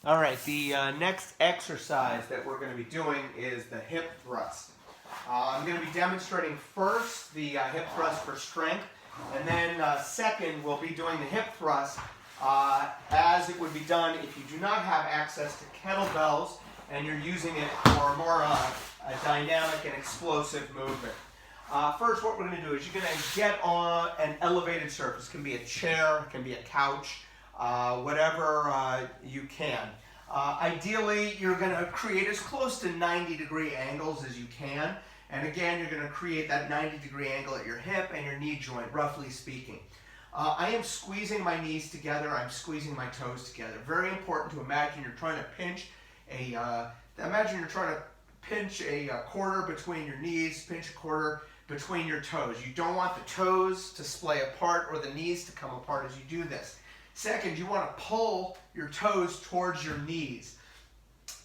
All right, the next exercise that we're going to be doing is the hip thrust. I'm going to be demonstrating first the hip thrust for strength, and then second we'll be doing the hip thrust as it would be done if you do not have access to kettlebells and you're using it for more a dynamic and explosive movement. First, what we're going to do is you're going to get on an elevated surface. It can be a chair, it can be a couch, whatever you can. Ideally, you're going to create as close to 90-degree angles as you can. And again, you're going to create that 90-degree angle at your hip and your knee joint, roughly speaking. I am squeezing my knees together. I'm squeezing my toes together. Very important to imagine you're trying to pinch a quarter between your knees, pinch a quarter between your toes. You don't want the toes to splay apart or the knees to come apart as you do this. Second, you want to pull your toes towards your knees.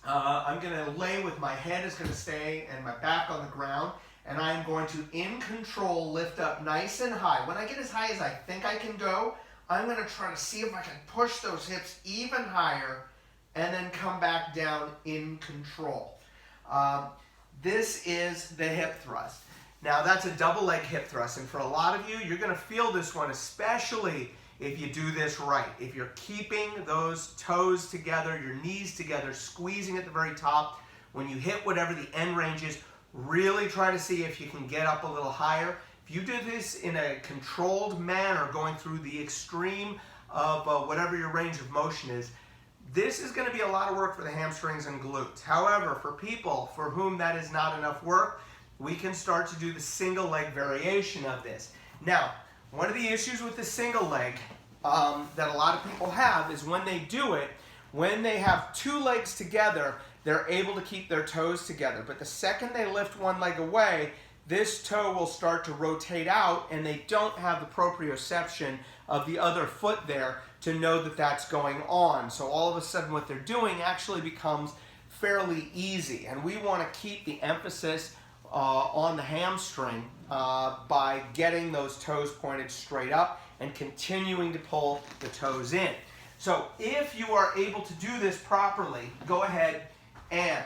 I'm going to lay with my head is going to stay and my back on the ground, and I'm going to, in control, lift up nice and high. When I get as high as I think I can go, I'm going to try to see if I can push those hips even higher and then come back down in control. This is the hip thrust. Now that's a double leg hip thrust, and for a lot of you, you're going to feel this one, especially if you do this right. If you're keeping those toes together, your knees together, squeezing at the very top, when you hit whatever the end range is, really try to see if you can get up a little higher. If you do this in a controlled manner, going through the extreme of whatever your range of motion is, this is going to be a lot of work for the hamstrings and glutes. However, for people for whom that is not enough work, we can start to do the single leg variation of this. Now, one of the issues with the single leg that a lot of people have is when they do it, when they have two legs together, they're able to keep their toes together. But the second they lift one leg away, this toe will start to rotate out and they don't have the proprioception of the other foot there to know that that's going on. So all of a sudden what they're doing actually becomes fairly easy. And we want to keep the emphasis on the hamstring by getting those toes pointed straight up and continuing to pull the toes in. So if you are able to do this properly, go ahead and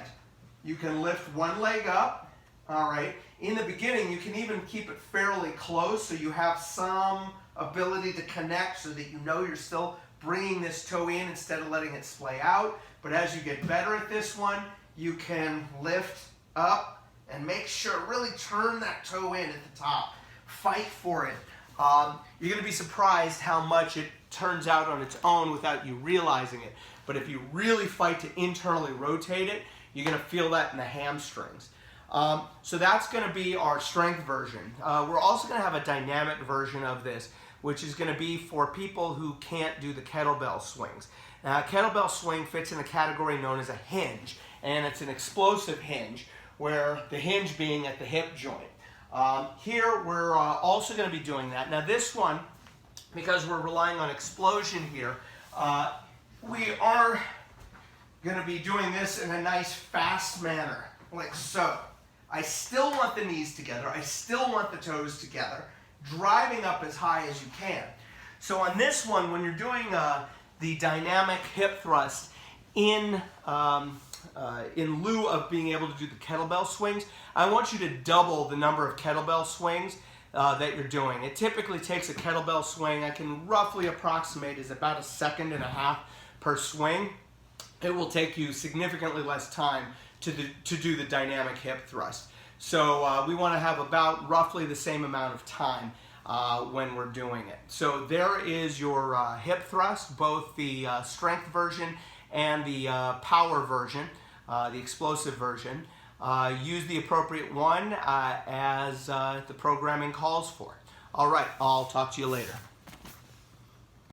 you can lift one leg up. All right. In the beginning, you can even keep it fairly close so you have some ability to connect so that you know you're still bringing this toe in instead of letting it splay out. But as you get better at this one, you can lift up and make sure, really turn that toe in at the top. Fight for it. You're going to be surprised how much it turns out on its own without you realizing it. But if you really fight to internally rotate it, you're going to feel that in the hamstrings. So that's going to be our strength version. We're also going to have a dynamic version of this, which is going to be for people who can't do the kettlebell swings. Now, a kettlebell swing fits in a category known as a hinge, and it's an explosive hinge, where the hinge being at the hip joint. Here we're also going to be doing that. Now this one, because we're relying on explosion here, we are going to be doing this in a nice fast manner, like so. I still want the knees together, I still want the toes together, driving up as high as you can. So on this one, when you're doing the dynamic hip thrust in lieu of being able to do the kettlebell swings, I want you to double the number of kettlebell swings that you're doing. It typically takes a kettlebell swing, I can roughly approximate, is about 1.5 seconds per swing. It will take you significantly less time to do the dynamic hip thrust. So we want to have about roughly the same amount of time when we're doing it. So there is your hip thrust, both the strength version and the power version, the explosive version. Use the appropriate one as the programming calls for. All right, I'll talk to you later.